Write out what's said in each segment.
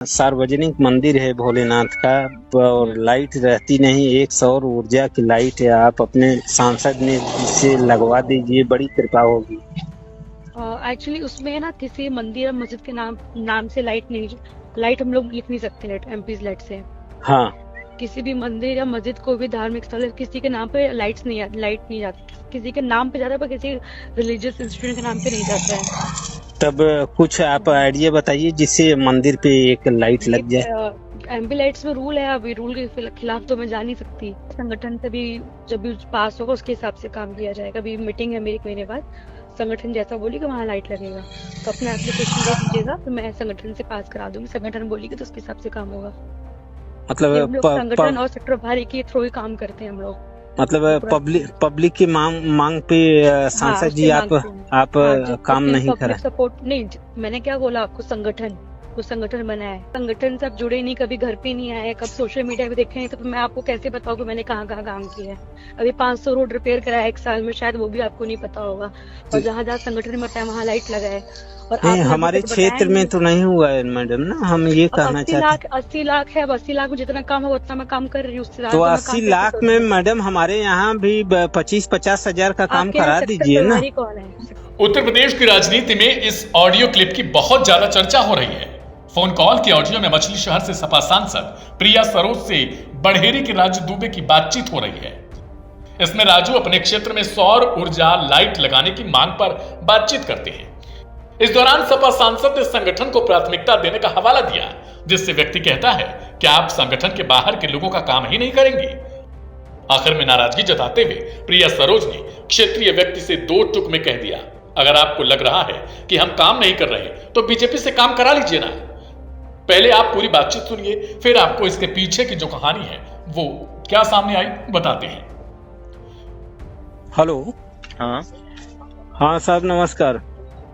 सार्वजनिक मंदिर है भोलेनाथ का और लाइट रहती नहीं। एक सौर ऊर्जा की लाइट है, आप अपने सांसद ने से लगवा दीजिए, बड़ी कृपा होगी। एक्चुअली उसमें ना किसी मंदिर या मस्जिद के नाम से लाइट हम लोग लिख नहीं सकते नेट एमपीज लाइट से। हाँ, किसी भी मंदिर या मस्जिद कोई भी धार्मिक स्थल है, किसी के नाम पे लाइट नहीं जाती। किसी के नाम पे जाता है पर किसी रिलीजियस इंस्टीट्यूशन के नाम पे नहीं जाता है। तब कुछ आप आइडिया बताइए जिससे मंदिर पे एक लाइट लग जाए। एमपी लाइट्स में रूल है, अभी रूल के खिलाफ तो मैं जा नहीं सकती। संगठन से भी जब भी पास होगा उसके हिसाब से काम किया जाएगा। अभी मीटिंग है मेरी एक महीने बाद, संगठन जैसा बोलेगा वहाँ लाइट लगेगा। तो अपना एप्लीकेशन दे दीजिएगा, तो मैं संगठन से पास करा दूंगी। संगठन बोलेगी तो उसके हिसाब से काम होगा। ये मतलब हम लोग संगठन और सेक्टर प्रभारी के थ्रू ही काम करते हैं हम लोग। मतलब पब्लिक की मांग पे सांसद जी उससे आप मांगते हैं। काम नहीं पब्लिक करा। सपोर्ट नहीं, मैंने क्या बोला आपको, संगठन कुछ संगठन बना है। संगठन से आप जुड़े नहीं, कभी घर पे नहीं आए, कब सोशल मीडिया पे देखे नहीं, तो मैं आपको कैसे बताऊं कि मैंने कहाँ कहाँ काम किया है। अभी 500 रोड रिपेयर कराया एक साल में, शायद वो भी आपको नहीं पता होगा। और जहाँ जहाँ संगठन में बताया वहाँ लाइट लगा है। और नहीं, आपने हमारे क्षेत्र में तो नहीं हुआ है मैडम ना, हम ये कहना चाहते हैं। 80 लाख है। अब 80 लाख में जितना काम है उतना मैं काम कर रही हूँ। उससे तो ज्यादा मैं 80 काम लाख कैसे में करूँ? मैडम हमारे यहाँ भी 25-50 हजार का काम आपके यहाँ करा सेक्टर दीजिए ना। प्रभारी कौन है? उत्तर प्रदेश की राजनीति में इस ऑडियो क्लिप की बहुत ज्यादा चर्चा हो रही है। फोन कॉल के ऑडियो में मछली शहर से सपा सांसद प्रिया सरोज से बड़हेरी के राजू दुबे की बातचीत हो रही है। इसमें राजू अपने क्षेत्र में सौर ऊर्जा लाइट लगाने की मांग पर बातचीत करते हैं। इस दौरान सपा सांसद ने संगठन को प्राथमिकता देने का हवाला दिया, जिससे व्यक्ति कहता है कि आप संगठन के बाहर के लोगों का काम ही नहीं करेंगे। आखिर में नाराजगी जताते हुए प्रिया सरोज ने क्षेत्रीय व्यक्ति से 2 टूक में कह दिया, अगर आपको लग रहा है कि हम काम नहीं कर रहे तो बीजेपी से काम करा लीजिए ना। पहले आप पूरी बातचीत सुनिए, फिर आपको इसके पीछे की जो कहानी है वो क्या सामने आई बताते हैं। हेलो। हाँ साहब, नमस्कार।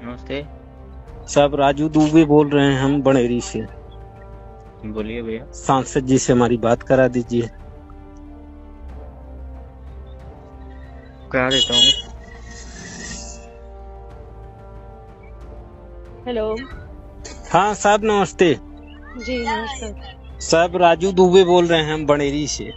नमस्ते। साहब राजू दुबे बोल रहे हैं हम बड़ेरी से। बोलिए भैया। सांसद जी से हमारी बात करा दीजिए। करा देता हूँ। हेलो हाँ साहब, नमस्ते। जी नमस्कार। साहब राजू दुबे बोल रहे हैं हम बड़ेरी से।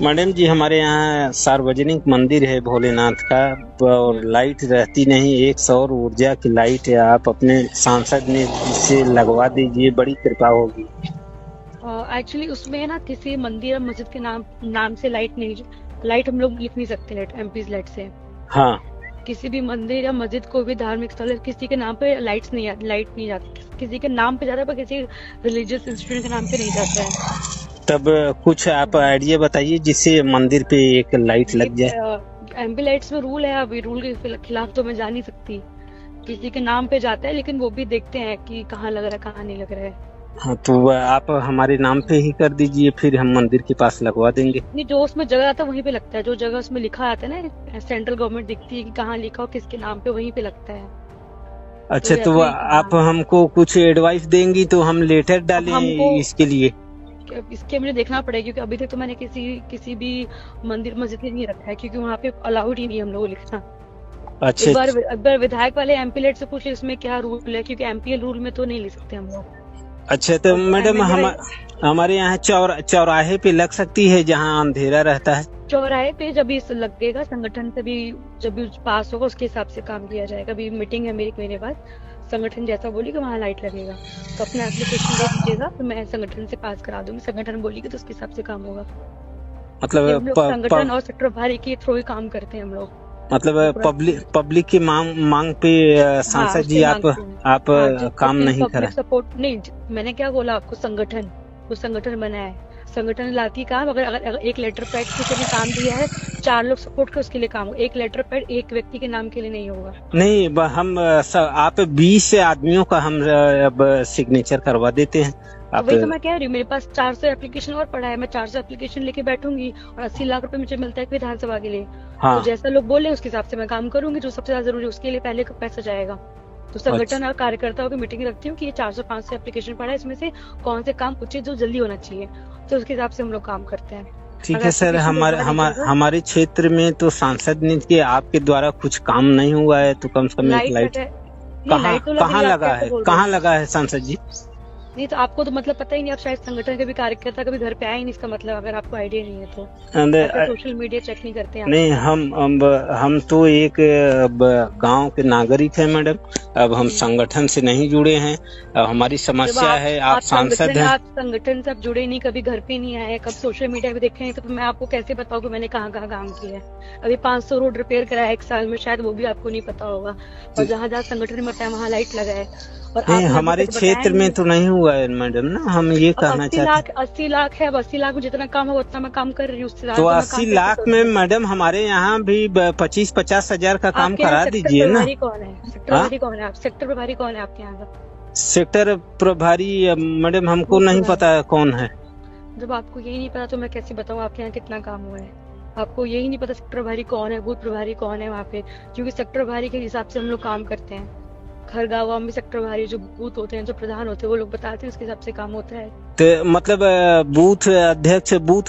मैडम जी, हमारे यहाँ सार्वजनिक मंदिर है भोलेनाथ का और लाइट रहती नहीं। एक सौर ऊर्जा की लाइट है, आप अपने सांसद ने से लगवा दीजिए, बड़ी कृपा होगी। एक्चुअली उसमें ना किसी मंदिर या मस्जिद के नाम से लाइट हम लोग लिख नहीं सकते नेट एमपीज लाइट से। हाँ, किसी भी मंदिर या मस्जिद कोई भी धार्मिक स्थल है, किसी के नाम पे लाइट नहीं जाती। किसी के नाम पे जाता है पर किसी रिलीजियस इंस्टीट्यूशन के नाम पे नहीं जाता है। तब कुछ आप आइडिया बताइए जिससे मंदिर पे एक लाइट लग जाए। एमपी लाइट्स में रूल है, अभी रूल के खिलाफ तो मैं जा नहीं सकती। किसी के नाम पे जाता है, लेकिन वो भी देखते हैं कि कहाँ लग रहा है कहाँ नहीं लग रहा है। हाँ, तो आप हमारे नाम पे ही कर दीजिए, फिर हम मंदिर के पास लगवा देंगे। नहीं, जो उसमें जगह आता है वहीं पे लगता है। जो जगह उसमें लिखा आता है ना, सेंट्रल गवर्नमेंट दिखती है कि कहाँ लिखा हो किसके नाम पे, वहीं पे लगता है। अच्छा, तो आप हमको कुछ एडवाइस देंगी तो हम लेटर डालें इसके लिए? इसके मुझे देखना पड़ेगा, क्योंकि अभी तक तो मैंने किसी भी मंदिर मस्जिद में नहीं रखा है, क्योंकि वहाँ पे अलाउड ही नहीं हम लोग लिखना। अच्छा, एक बार विधायक वाले एमपी लेट से पूछ इसमें क्या रूल है, क्योंकि एमपी रूल में तो नहीं लिख सकते हम लोग। अच्छा, तो मैडम हमारे यहाँ चौराहे पे लग सकती है जहाँ अंधेरा रहता है? चौराहे पे जब भी लगेगा, संगठन से भी जब भी पास होगा उसके हिसाब से काम किया जाएगा। अभी मीटिंग है मेरी एक महीने बाद, संगठन जैसा बोलेगा वहाँ लाइट लगेगा। तो अपना एप्लीकेशन दे दीजिएगा, तो मैं संगठन से पास करा दूंगी। संगठन बोलेगी तो उसके हिसाब से काम होगा। मतलब संगठन और सेक्टर प्रभारी के थ्रू ही काम करते हैं हम लोग। मतलब पब्लिक की मांग पे सांसद जी आप काम नहीं करा। सपोर्ट नहीं, मैंने क्या बोला आपको, संगठन कुछ संगठन बना है। संगठन लाती काम, अगर एक लेटर पैड किसी ने काम दिया है, 4 लोग सपोर्ट कर उसके लिए काम होगा। एक लेटर पैड एक व्यक्ति के नाम के लिए नहीं होगा। नहीं, हम आप 20 आदमियों का हम अब सिग्नेचर करवा देते हैं। वही तो मैं कह रही हूँ, मेरे पास 400 एप्लीकेशन और पड़ा है। मैं 400 एप्लीकेशन लेके बैठूंगी और 80 लाख रुपए मुझे मिलता है विधानसभा के लिए। हाँ। तो जैसा लोग बोले उसके हिसाब से मैं काम करूंगी। जो सबसे ज्यादा जरूरी है उसके लिए पहले का पैसा जाएगा। तो संगठन और कार्यकर्ताओं की मीटिंग रखती हूँ कि ये 400-500 एप्लीकेशन पड़ा है, इसमें से कौन से काम उचित जो जल्दी होना चाहिए, तो उसके हिसाब से हम लोग काम करते हैं। ठीक है सर, हमारे क्षेत्र में तो सांसद ने कि आपके द्वारा कुछ काम नहीं हुआ है, तो कम से कम एक लाइट कहाँ लगा है सांसद जी? नहीं तो आपको तो मतलब पता ही नहीं, आप शायद संगठन के भी कार्यकर्ता कभी घर पे आए ही नहीं, इसका मतलब अगर आपको आइडिया नहीं है तो And, ऐसे सोशल मीडिया चेक नहीं करते हैं आप। नहीं, हम तो एक गांव के नागरिक हैं मैडम। अब हम संगठन से नहीं जुड़े हैं। अब हमारी जब समस्या है, आप सांसद हैं। आप संगठन से आप जुड़े नहीं, कभी घर पे नहीं आए, कब सोशल मीडिया पे देखे नहीं, तो फिर मैं आपको कैसे बताऊं कि मैंने कहाँ कहाँ काम किया है। अभी 500 रोड रिपेयर कराया 1 साल में, शायद वो भी आपको नहीं पता होगा। और जहाँ जहाँ संगठन में बताया वहाँ लाइट लगाए, और नहीं, आपने अभी हमारे तक बताया क्षेत्र ही में नहीं। तो नहीं हुआ है मैडम ना, हम ये अब कहना 80 चाहते लाख 80 लाख है, अब 80 लाख में जितना काम होगा उतना मैं काम कर रही हूँ, उससे ज्यादा तो तो मैं 80 काम कैसे लाख में करूंगी? मैडम हमारे यहाँ भी 25-50 हजार का काम आपके यहाँ करा सेक्टर दीजिए ना। प्रभारी कौन है? सेक्टर हाँ? प्रभारी कौन है? आप सेक्टर प्रभारी कौन है आपके यहाँ का? सेक्टर प्रभारी मैडम हमको बूथ नहीं प्रभारी। पता है कौन है। जब आपको यही नहीं पता तो मैं कैसे बताऊँ आपके यहाँ कितना काम हुआ है? आपको यही नहीं पता सेक्टर प्रभारी कौन है, बूथ प्रभारी कौन है वहाँ पे, क्योंकि सेक्टर प्रभारी के हिसाब से हम लोग काम करते हैं। हर गाँव में सेक्टर प्रभारी जो बूथ होते हैं, जो प्रधान होते हैं, वो लोग बताते हैं, उसके हिसाब से काम होता है। तो मतलब बूथ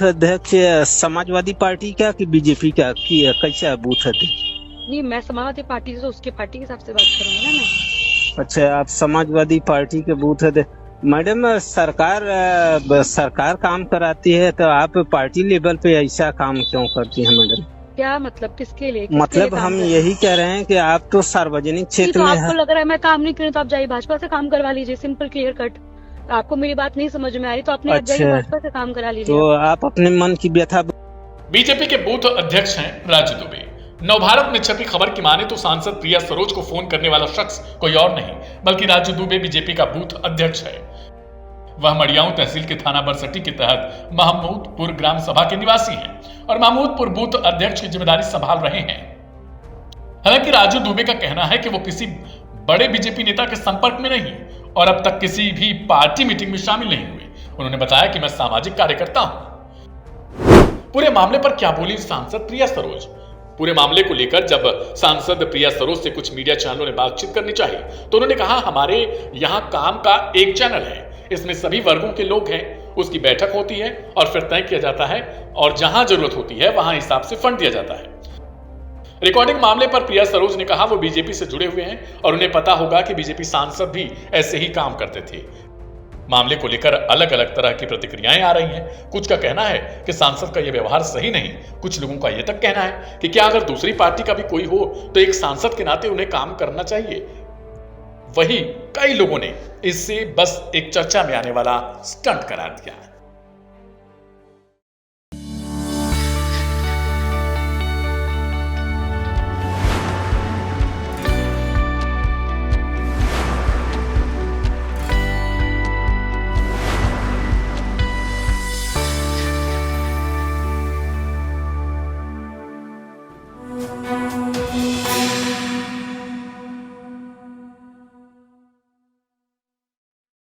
अध्यक्ष समाजवादी पार्टी का कि बीजेपी का कि कैसा है बूथ अध्यक्ष? नहीं, मैं समाजवादी पार्टी से, तो उसके पार्टी के हिसाब से बात करूंगी ना मैं। अच्छा, आप समाजवादी पार्टी के बूथ अध्यक्ष। मैडम, सरकार काम कराती है तो आप पार्टी लेवल पे ऐसा काम क्यों करती हैं मैडम? क्या मतलब, किसके लिए? मतलब हम यही कह रहे हैं कि आप तो सार्वजनिक क्षेत्र तो में आपको है। लग रहा है मैं काम नहीं करूँ तो आप जाइए भाजपा से काम करवा लीजिए, सिंपल क्लियर कट। आपको मेरी बात नहीं समझ में आ रही तो आपने आप जाइए अच्छा। भाजपा से काम करा लीजिए। तो आप अपने मन की व्यथा। बीजेपी के बूथ अध्यक्ष हैं राजू दुबे। नवभारत में छपी खबर की माने तो सांसद प्रिया सरोज को फोन करने वाला शख्स कोई और नहीं बल्कि राजू दुबे बीजेपी का बूथ अध्यक्ष है। वह मड़ियाऊं तहसील के थाना बरसटी के तहत महमूदपुर ग्राम सभा के निवासी हैं और महमूदपुर बूथ अध्यक्ष की जिम्मेदारी संभाल रहे हैं। हालांकि राजू दुबे का कहना है कि वो किसी बड़े बीजेपी नेता के संपर्क में नहीं और अब तक किसी भी पार्टी मीटिंग में शामिल नहीं हुए। उन्होंने बताया कि मैं सामाजिक कार्यकर्ता हूं। पूरे मामले पर क्या बोली सांसद प्रिया सरोज? पूरे मामले को लेकर जब सांसद प्रिया सरोज से कुछ मीडिया चैनलों ने बातचीत करनी चाहिए तो उन्होंने कहा, हमारे यहाँ काम का एक चैनल है, इसमें सभी वर्गों के लोग हैं, उसकी बैठक होती है और फिर तय किया जाता है और जहां जरूरत होती है वहां हिसाब से फंड दिया जाता है। रिकॉर्डिंग मामले पर प्रिया सरोज ने कहा वो बीजेपी से जुड़े हुए हैं और उन्हें पता होगा कि बीजेपी सांसद भी ऐसे ही काम करते थे। मामले को लेकर अलग अलग तरह की प्रतिक्रियाएं आ रही हैं। कुछ का कहना है कि सांसद का यह व्यवहार सही नहीं, कुछ लोगों का यह तक कहना है कि क्या अगर दूसरी पार्टी का भी कोई हो तो एक सांसद के नाते उन्हें काम करना चाहिए। वही कई लोगों ने इससे बस एक चर्चा में आने वाला स्टंट करार दिया।